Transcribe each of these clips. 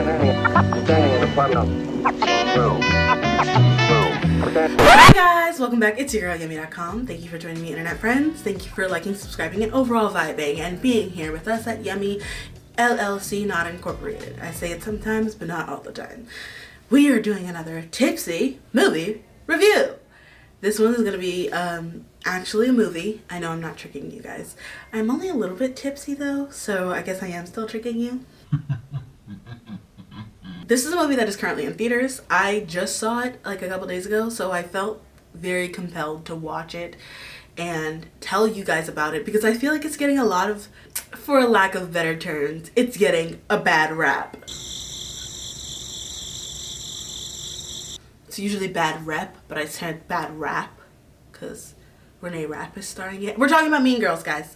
standing in the front of room. Hi guys, welcome back. It's your girl Yummy.com. Thank you for joining me, internet friends. Thank you for liking, subscribing, and overall vibing and being here with us at Yummy LLC Not Incorporated. I say it sometimes, but not all the time. We are doing another Tipsy movie review. This one is going to be actually a movie. I know I'm not tricking you guys. I'm only a little bit tipsy though, so I guess I am still tricking you. This is a movie that is currently in theaters. I just saw it like a couple days ago, so I felt very compelled to watch it and tell you guys about it because I feel like it's getting a lot of, for a lack of better terms, it's getting a bad rap. It's usually bad rep, but I said bad rap because Renee Rapp is starring it. We're talking about Mean Girls, guys.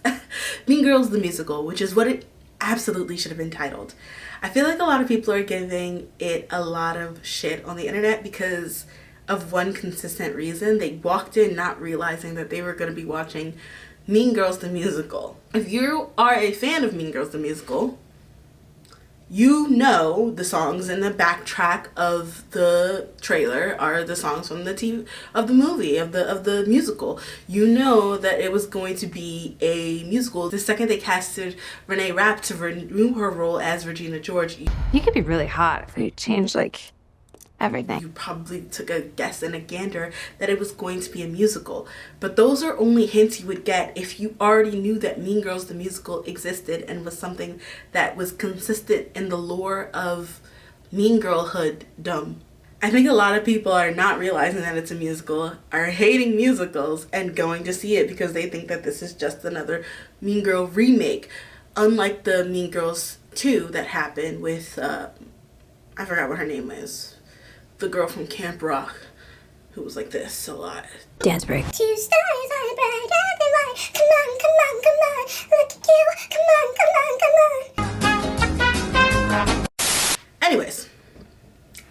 Mean Girls the musical, which is what it absolutely should have been titled. I feel like a lot of people are giving it a lot of shit on the internet because of one consistent reason. They walked in not realizing that they were going to be watching Mean Girls the musical. If you are a fan of Mean Girls the musical, you know the songs in the backtrack of the trailer are the songs from the movie of the musical. You know that it was going to be a musical. The second they casted Renee Rapp to renew her role as Regina George, You could be really hot if you changed like everything. you probably took a guess and a gander that it was going to be a musical. But those are only hints you would get if you already knew that Mean Girls the musical existed and was something that was consistent in the lore of mean girlhood-dom. I think a lot of people are not realizing that it's a musical, are hating musicals, and going to see it because they think that this is just another Mean Girl remake. Unlike the Mean Girls 2 that happened with, I forgot what her name is. The girl from Camp Rock who was like this a lot. Dance break. 2 stars are bright as the light. Come on, come on, come on. Look at you. Come on, come on, come on. Anyways,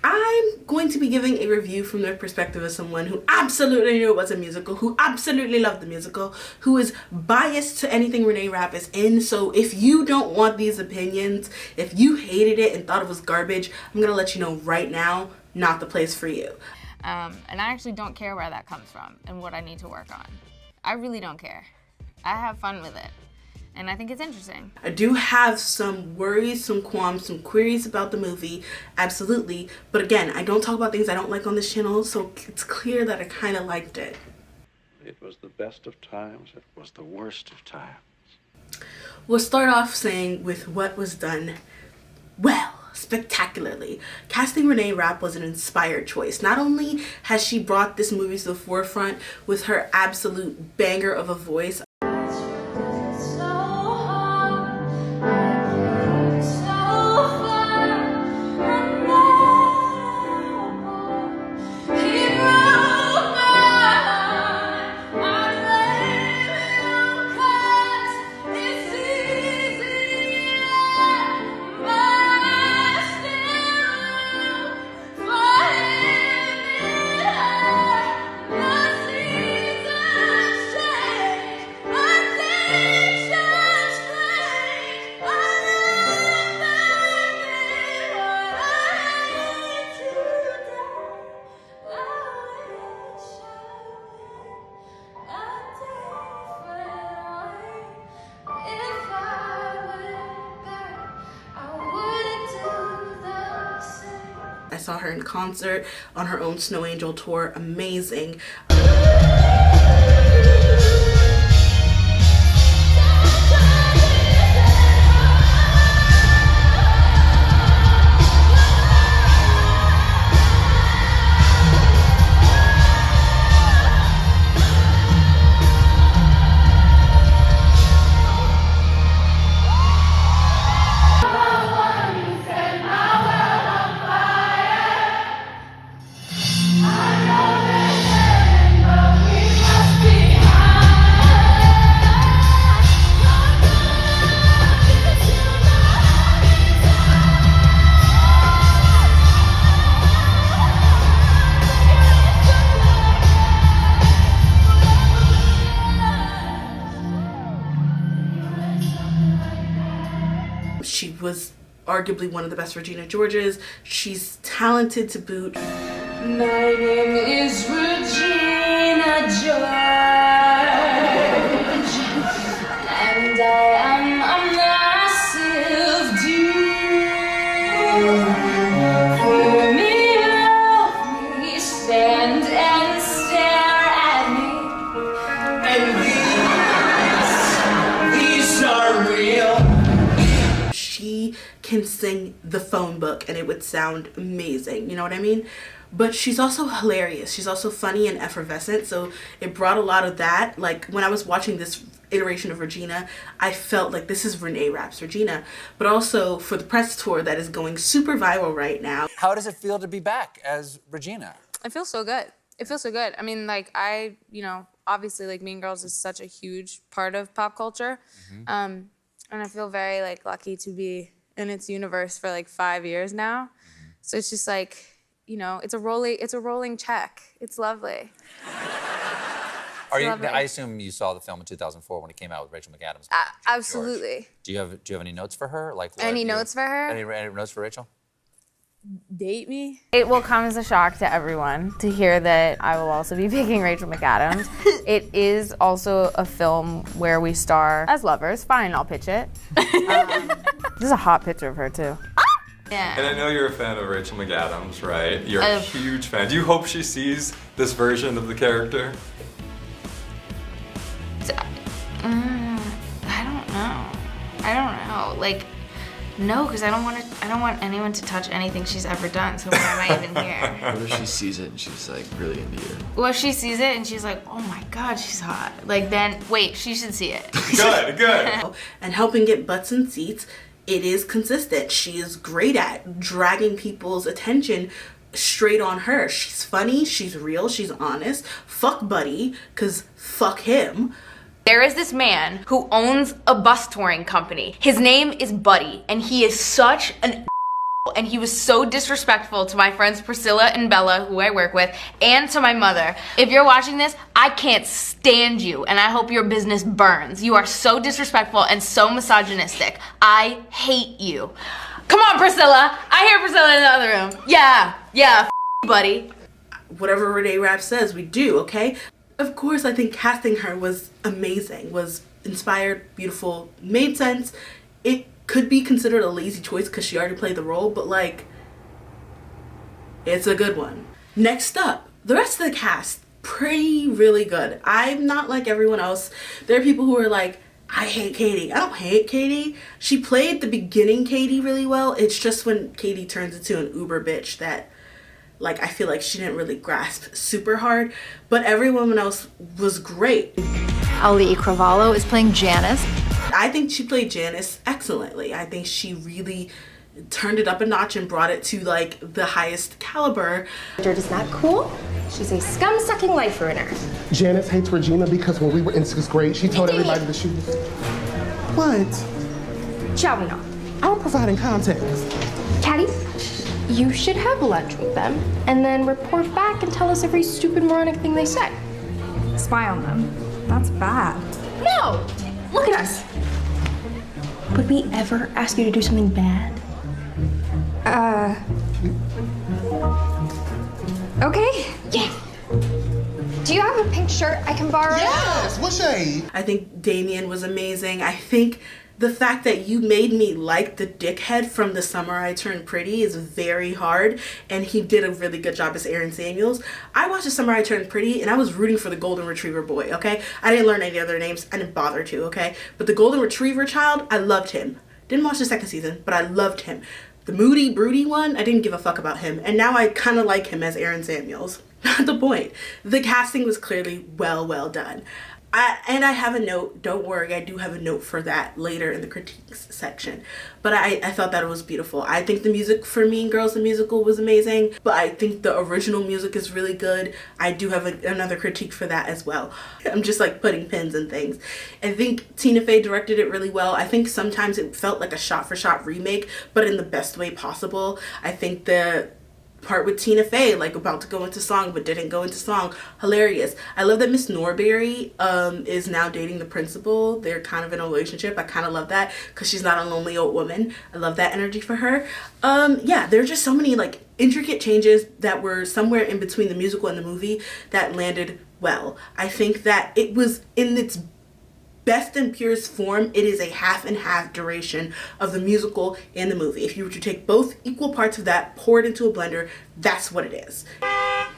I'm going to be giving a review from the perspective of someone who absolutely knew it was a musical, who absolutely loved the musical, who is biased to anything Renee Rapp is in. So if you don't want these opinions, if you hated it and thought it was garbage, I'm gonna let you know right now, not the place for you. And I actually don't care where that comes from and what I need to work on. I really don't care. I have fun with it. And I think it's interesting. I do have some worries, some qualms, some queries about the movie, absolutely. But again, I don't talk about things I don't like on this channel, so it's clear that I kind of liked it. It was the best of times. It was the worst of times. We'll start off saying with what was done well, spectacularly. Casting Renee Rapp was an inspired choice. Not only has she brought this movie to the forefront with her absolute banger of a voice, I saw her in concert on her own Snow Angel tour. Amazing. She was arguably one of the best Regina Georges. She's talented to boot. My name is Regina George, and I am a massive deal. Hear me, love me, stand and stare at me, and these are real. She can sing the phone book and it would sound amazing, you know what I mean? But she's also hilarious. She's also funny and effervescent, so it brought a lot of that. Like, when I was watching this iteration of Regina, I felt like this is Renee Rapp's Regina. But also, for the press tour that is going super viral right now. How does it feel to be back as Regina? It feels so good. It feels so good. I mean, like, obviously, like, Mean Girls is such a huge part of pop culture. And I feel very, like, lucky to be in its universe for, like, 5 years now. So it's just, like, it's a rolling check. It's lovely. I assume you saw the film in 2004 when it came out with Rachel McAdams. Absolutely. Do you have any notes for her? Any notes for her? Any notes for Rachel? Date me? It will come as a shock to everyone to hear that I will also be picking Rachel McAdams. It is also a film where we star as lovers. Fine, I'll pitch it. This is a hot picture of her, too. Yeah. And I know you're a fan of Rachel McAdams, right? You're a huge fan. Do you hope she sees this version of the character? I don't know. Like, no, because I don't want anyone to touch anything she's ever done. So why am I even here? What if she sees it and she's like really into you? Well, if she sees it and she's like, oh my God, she's hot. Like, then wait, she should see it. Good. And helping get butts in seats, it is consistent. She is great at dragging people's attention straight on her. She's funny, she's real, she's honest. Fuck Buddy, because fuck him. There is this man who owns a bus touring company. His name is Buddy, and he is such an and he was so disrespectful to my friends Priscilla and Bella, who I work with, and to my mother. If you're watching this, I can't stand you, and I hope your business burns. You are so disrespectful and so misogynistic. I hate you. Come on, Priscilla. I hear Priscilla in the other room. Yeah, Buddy. Whatever Renee Rapp says, we do, okay? Of course, I think casting her was amazing, was inspired, beautiful, made sense. It could be considered a lazy choice because she already played the role, but like, it's a good one. Next up, the rest of the cast, really good. I'm not like everyone else. There are people who are like, I hate Katie. I don't hate Katie. She played the beginning Katie really well. It's just when Katie turns into an uber bitch that, like, I feel like she didn't really grasp super hard, but everyone else was great. Ali Cravalho is playing Janice. I think she played Janice excellently. I think she really turned it up a notch and brought it to like the highest caliber. George is not cool. She's a scum-sucking life ruiner. Janice hates Regina because when we were in 6th grade, she told everybody that she was... What? Shall we not? I'm providing context. Caddy, you should have lunch with them and then report back and tell us every stupid moronic thing they say. Spy on them. That's bad. No! Look at us. Would we ever ask you to do something bad? Okay. Yeah. Do you have a pink shirt I can borrow? Yes! What shade? I think Damien was amazing. I think the fact that you made me like the dickhead from The Summer I Turned Pretty is very hard, and he did a really good job as Aaron Samuels. I watched The Summer I Turned Pretty, and I was rooting for the Golden Retriever boy, okay? I didn't learn any other names. I didn't bother to, okay? But the Golden Retriever child, I loved him. Didn't watch the second season, but I loved him. The moody, broody one, I didn't give a fuck about him, and now I kind of like him as Aaron Samuels. Not the point. The casting was clearly well done. And I have a note, don't worry, I do have a note for that later in the critiques section. But I thought that it was beautiful. I think the music for Mean Girls, the musical, was amazing. But I think the original music is really good. I do have another critique for that as well. I'm just like putting pins and things. I think Tina Fey directed it really well. I think sometimes it felt like a shot-for-shot remake, but in the best way possible. I think the part with Tina Fey, like about to go into song but didn't go into song. Hilarious. I love that Miss Norbury is now dating the principal. They're kind of in a relationship. I kind of love that because she's not a lonely old woman. I love that energy for her. Yeah, there's just so many like intricate changes that were somewhere in between the musical and the movie that landed well. I think that it was in its best and purest form. It is a half and half duration of the musical and the movie. If you were to take both equal parts of that, pour it into a blender, that's what it is.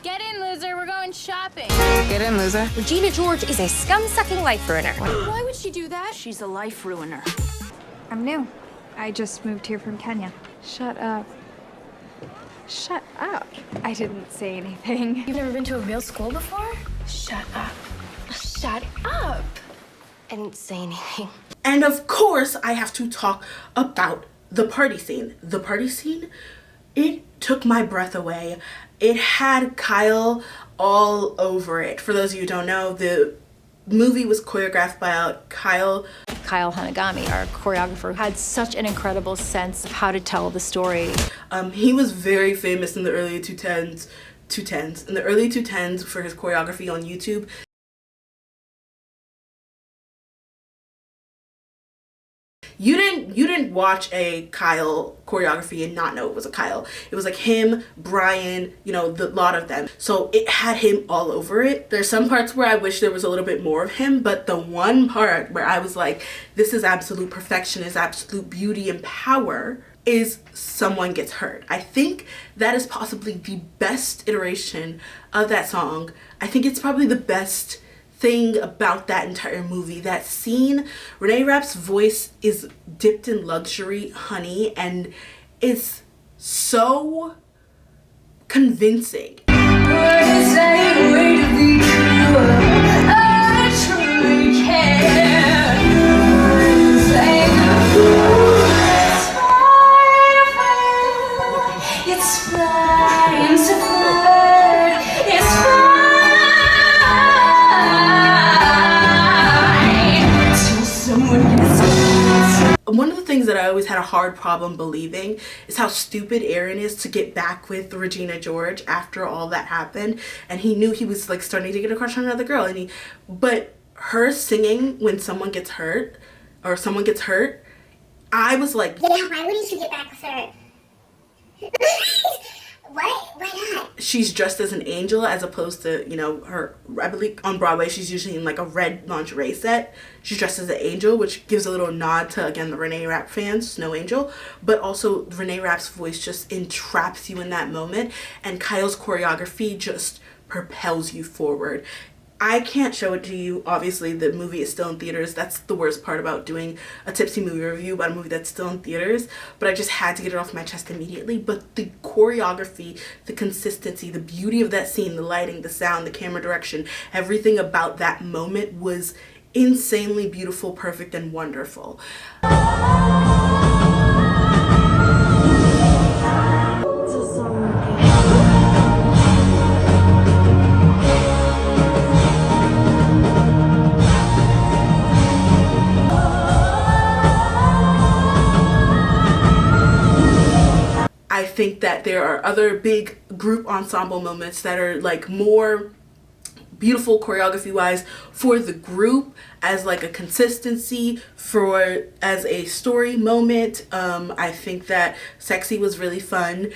Get in, loser. We're going shopping. Get in, loser. Regina George is a scum-sucking life ruiner. Why would she do that? She's a life ruiner. I'm new. I just moved here from Kenya. Shut up. Shut up. I didn't say anything. You've never been to a real school before? Shut up. Shut up. I didn't say anything. And of course, I have to talk about the party scene. The party scene, it took my breath away. It had Kyle all over it. For those of you who don't know, the movie was choreographed by Kyle Hanagami, our choreographer, had such an incredible sense of how to tell the story. He was very famous in the early 2010s for his choreography on YouTube. You didn't watch a Kyle choreography and not know it was a Kyle. It was like him, Brian, you know, the lot of them. So it had him all over it. There's some parts where I wish there was a little bit more of him, but the one part where I was like, this is absolute perfection, is absolute beauty and power, is Someone Gets Hurt. I think that is possibly the best iteration of that song. I think it's probably the best thing about that entire movie. That scene, Renee Rapp's voice is dipped in luxury honey and it's so convincing. One of the things that I always had a hard problem believing is how stupid Aaron is to get back with Regina George after all that happened, and he knew he was like starting to get a crush on another girl, and but her singing when someone gets hurt, I was like, yeah, why wouldn't you get back with her? What? Why not? She's dressed as an angel as opposed to, you know, her, I believe on Broadway she's usually in like a red lingerie set. She's dressed as an angel, which gives a little nod to, again, the Renee Rapp fans, Snow Angel, but also Renee Rapp's voice just entraps you in that moment, and Kyle's choreography just propels you forward. I can't show it to you. Obviously, the movie is still in theaters. That's the worst part about doing a Tipsy movie review about a movie that's still in theaters. But I just had to get it off my chest immediately. But the choreography, the consistency, the beauty of that scene, the lighting, the sound, the camera direction, everything about that moment was insanely beautiful, perfect, and wonderful. I think that there are other big group ensemble moments that are like more beautiful choreography wise for the group as like a consistency, for as a story moment. I think that Sexy was really fun,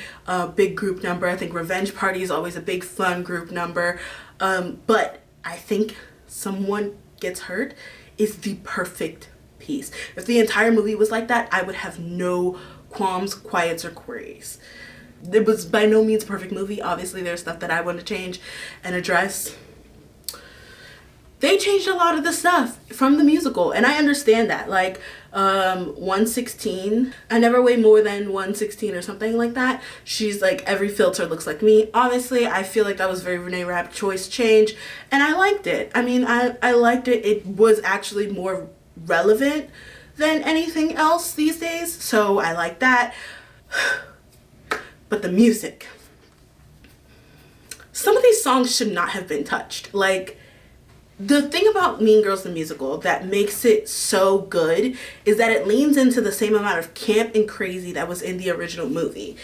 big group number. I think Revenge Party is always a big fun group number, but I think Someone Gets Hurt is the perfect piece. If the entire movie was like that, I would have no qualms, quiets, or queries. It was by no means a perfect movie. Obviously there's stuff that I want to change and address. They changed a lot of the stuff from the musical, and I understand that. Like 116, I never weigh more than 116 or something like that. She's like, every filter looks like me. Honestly, I feel like that was very Renee Rapp choice change, and I liked it. I mean, I liked it. It was actually more relevant than anything else these days, so I like that. But the music, some of these songs should not have been touched. Like, the thing about Mean Girls the musical that makes it so good is that it leans into the same amount of camp and crazy that was in the original movie.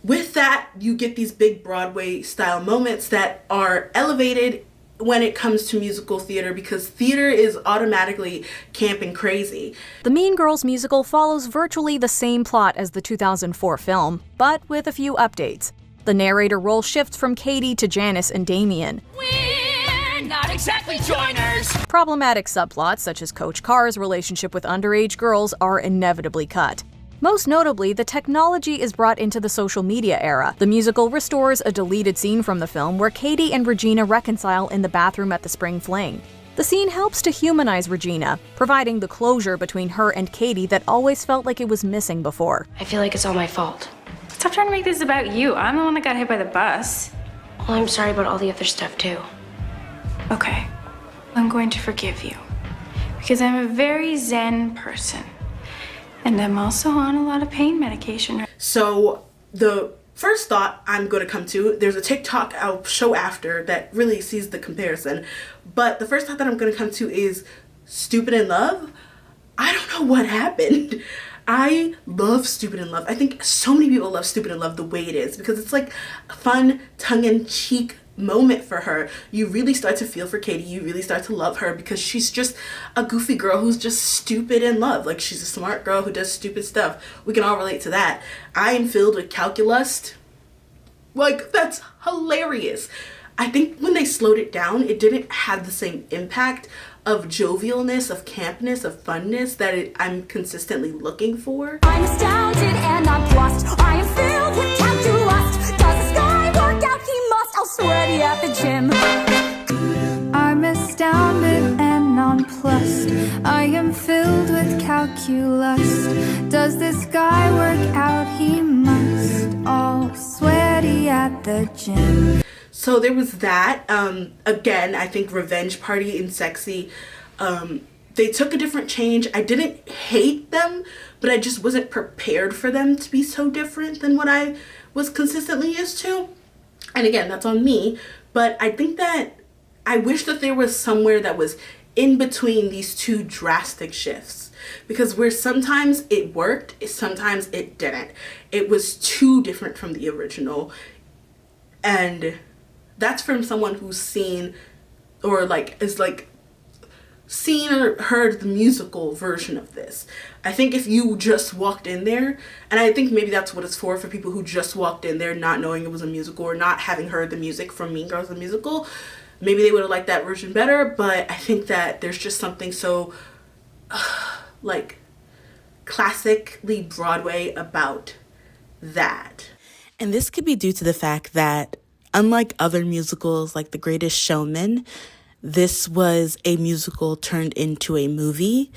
with that, you get these big Broadway style moments that are elevated when it comes to musical theater, because theater is automatically camp and crazy. The Mean Girls musical follows virtually the same plot as the 2004 film, but with a few updates. The narrator role shifts from Katie to Janice and Damien. We're not exactly joiners. Problematic subplots such as Coach Carr's relationship with underage girls are inevitably cut. Most notably, the technology is brought into the social media era. The musical restores a deleted scene from the film where Katie and Regina reconcile in the bathroom at the spring fling. The scene helps to humanize Regina, providing the closure between her and Katie that always felt like it was missing before. I feel like it's all my fault. Stop trying to make this about you. I'm the one that got hit by the bus. Well, I'm sorry about all the other stuff, too. Okay, I'm going to forgive you. Because I'm a very zen person. And I'm also on a lot of pain medication. So the first thought I'm going to come to, there's a TikTok I'll show after that really sees the comparison. But the first thought that I'm going to come to is Stupid in Love. I don't know what happened. I love Stupid in Love. I think so many people love Stupid in Love the way it is, because it's like a fun, tongue-in-cheek moment for her. You really start to feel for Katie. You really start to love her because she's just a goofy girl who's just stupid in love. Like, she's a smart girl who does stupid stuff. We can all relate to that. I Am Filled with Calculus. Like, that's hilarious. I think when they slowed it down, it didn't have the same impact of jovialness, of campness, of funness that I'm consistently looking for. I'm astounded and nonplussed. I am filled with calculus. Does this guy work out? He must. I'll sweaty at the gym. I'm astounded and nonplussed. I am filled with calculus. Does this guy work out? He must. All sweaty at the gym. So there was that. Again, I think Revenge Party and Sexy, they took a different change. I didn't hate them, but I just wasn't prepared for them to be so different than what I was consistently used to. And again, that's on me. But I think that I wish that there was somewhere that was in between these two drastic shifts. Because where sometimes it worked, sometimes it didn't. It was too different from the original. And that's from someone who's seen or seen or heard the musical version of this. I think if you just walked in there, and I think maybe that's what it's for people who just walked in there not knowing it was a musical or not having heard the music from Mean Girls the Musical, maybe they would have liked that version better. But I think that there's just something so like classically Broadway about that. And this could be due to the fact that unlike other musicals like The Greatest Showman, this was a musical turned into a movie.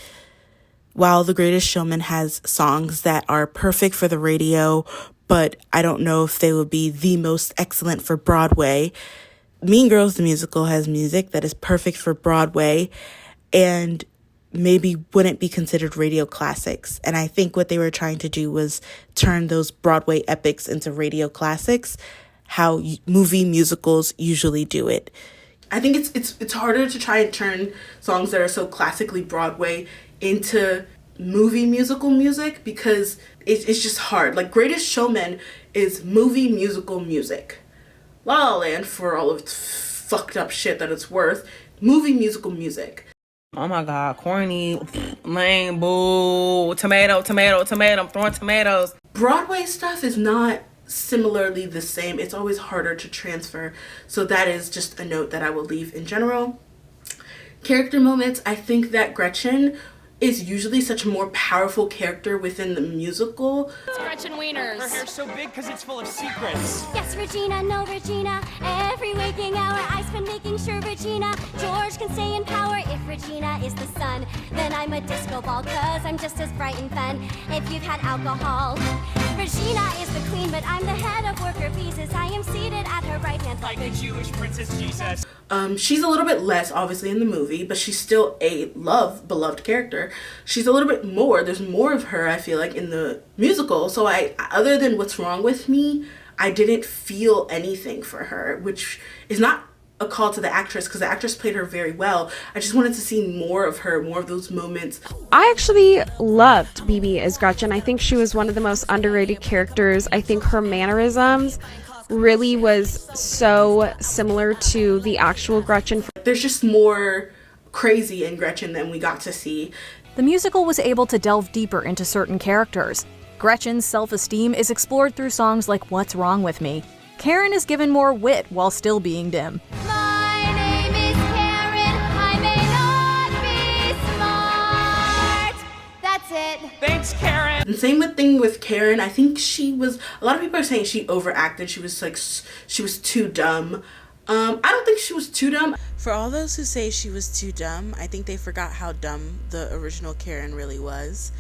While The Greatest Showman has songs that are perfect for the radio, but I don't know if they would be the most excellent for Broadway, Mean Girls the Musical has music that is perfect for Broadway and maybe wouldn't be considered radio classics. And I think what they were trying to do was turn those Broadway epics into radio classics, how movie musicals usually do it. I think it's harder to try and turn songs that are so classically Broadway into movie musical music because it's just hard. Like, Greatest Showman is movie musical music. La La Land, for all of its fucked up shit that it's worth, movie musical music. Oh my God, corny, lame, boo, tomato, I'm throwing tomatoes. Broadway stuff is not similarly the same. It's always harder to transfer. So that is just a note that I will leave in general. Character moments, I think that Gretchen is usually such a more powerful character within the musical. It's Gretchen Wieners. Her hair's so big because it's full of secrets. Yes, Regina, no, Regina. Every waking hour I spend making sure Regina George can stay in power. If Regina is the sun, then I'm a disco ball, cause I'm just as bright and fun. If you've had alcohol, Regina is the queen, but I'm the head of worker bees as I am seated at her right hand. Like the Jewish princess Jesus. She's a little bit less obviously in the movie, but she's still a beloved character. She's a little bit more, there's more of her, I feel like, in the musical. So other than What's Wrong with Me, I didn't feel anything for her, which is not a call to the actress because the actress played her very well. I just wanted to see more of her, more of those moments. I actually loved BB as Gretchen. I think she was one of the most underrated characters. I think her mannerisms really was so similar to the actual Gretchen. There's just more crazy in Gretchen than we got to see. The musical was able to delve deeper into certain characters. Gretchen's self-esteem is explored through songs like What's Wrong With Me. Karen is given more wit while still being dim. My name is Karen. I may not be smart. That's it. Thanks, Karen. And same thing with Karen. I think she was, a lot of people are saying she overacted. She was too dumb. I don't think she was too dumb. For all those who say she was too dumb, I think they forgot how dumb the original Karen really was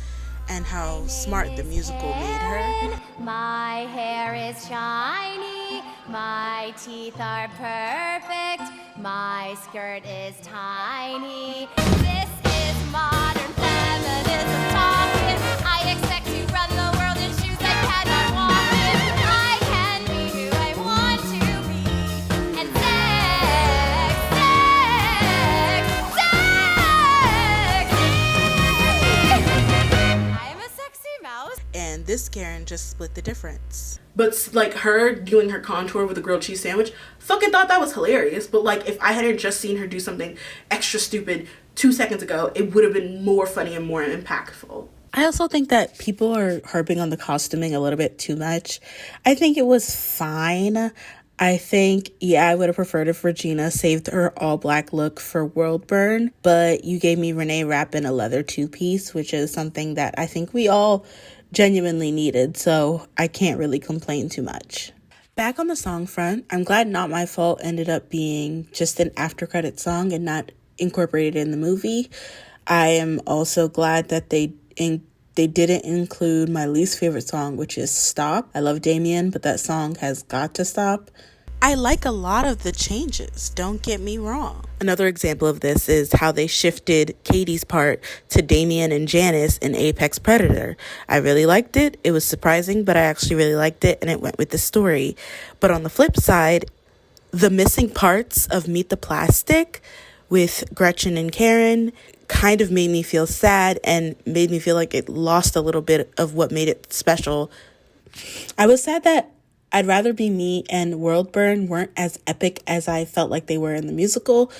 and how smart the musical made her. My hair is shiny. My teeth are perfect. My skirt is tiny. This is modern feminism talking. I expect to run the world in shoes I cannot walk in. I can be who I want to be. And I'm a sexy mouse. And this Karen just split the difference. But like her doing her contour with a grilled cheese sandwich, fucking thought that was hilarious. But like if I hadn't just seen her do something extra stupid 2 seconds ago, it would have been more funny and more impactful. I also think that people are harping on the costuming a little bit too much. I think it was fine. I think, yeah, I would have preferred if Regina saved her all-black look for World Burn, but you gave me Renee Rapp in a leather two-piece, which is something that I think we all genuinely needed, so I can't really complain too much. Back on the song front, I'm glad Not My Fault ended up being just an after-credit song and not incorporated in the movie. I am also glad that they didn't include my least favorite song, which is Stop. I love Damien, but that song has got to stop. I like a lot of the changes, don't get me wrong. Another example of this is how they shifted Katie's part to Damien and Janice in Apex Predator. I really liked it. It was surprising, but I actually really liked it, and it went with the story. But on the flip side, the missing parts of Meet the Plastic with Gretchen and Karen kind of made me feel sad and made me feel like it lost a little bit of what made it special. I was sad that I'd Rather Be Me and World Burn weren't as epic as I felt like they were in the musical.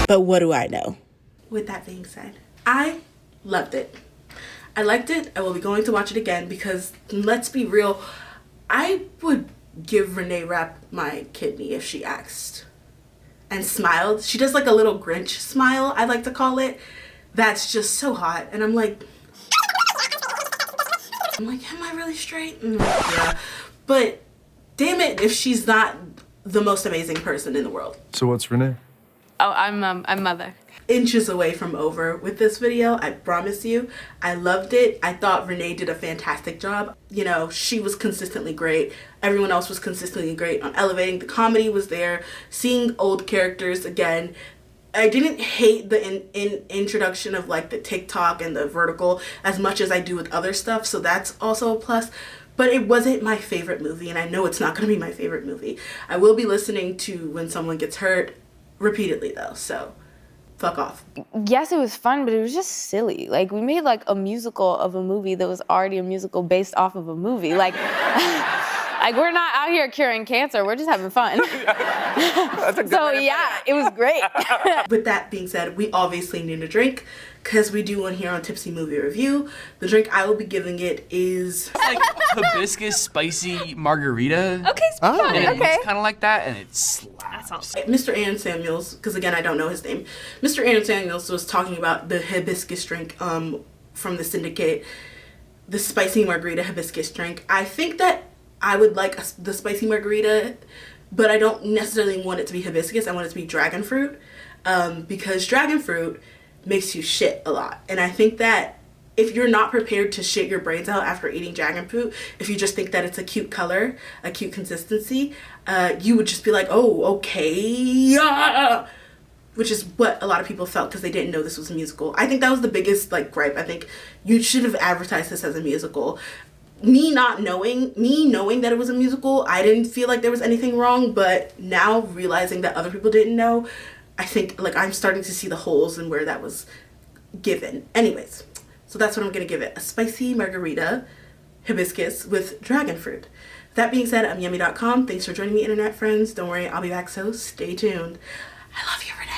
But what do I know? With that being said, I loved it. I liked it. I will be going to watch it again because, let's be real, I would give Renee Rapp my kidney if she asked and smiled. She does like a little Grinch smile, I like to call it. That's just so hot. And I'm like, am I really straight? Yeah. But damn it if she's not the most amazing person in the world. So what's Renee? Oh, I'm Mother. Inches away from over with this video, I promise you. I loved it. I thought Renee did a fantastic job. You know, she was consistently great. Everyone else was consistently great on elevating. The comedy was there. Seeing old characters again. I didn't hate the introduction of like the TikTok and the vertical as much as I do with other stuff, so that's also a plus. But it wasn't my favorite movie, and I know it's not going to be my favorite movie. I will be listening to When Someone Gets Hurt repeatedly though, so fuck off. Yes, it was fun, but it was just silly. Like, we made like a musical of a movie that was already a musical based off of a movie. Like, like we're not out here curing cancer. We're just having fun. So yeah, it was great. With that being said, we obviously need a drink because we do one here on Tipsy Movie Review. The drink I will be giving it is like hibiscus spicy margarita. Okay, and it's kind of like that, and it slaps. Mr. Aaron Samuels, because again I don't know his name. Mr. Aaron Samuels was talking about the hibiscus drink from the Syndicate, the spicy margarita hibiscus drink. I think that I would like the spicy margarita, but I don't necessarily want it to be hibiscus. I want it to be dragon fruit, because dragon fruit makes you shit a lot. And I think that if you're not prepared to shit your brains out after eating dragon fruit, if you just think that it's a cute color, a cute consistency, you would just be like, oh, okay, which is what a lot of people felt because they didn't know this was a musical. I think that was the biggest like gripe. I think you should have advertised this as a musical. Me knowing that it was a musical, I didn't feel like there was anything wrong, but now realizing that other people didn't know, I think like I'm starting to see the holes in where that was given. Anyways, so that's what I'm gonna give it, a spicy margarita hibiscus with dragon fruit. That being said, I'm yummy.com. Thanks for joining me, internet friends. Don't worry, I'll be back, so stay tuned. I love you, Renee.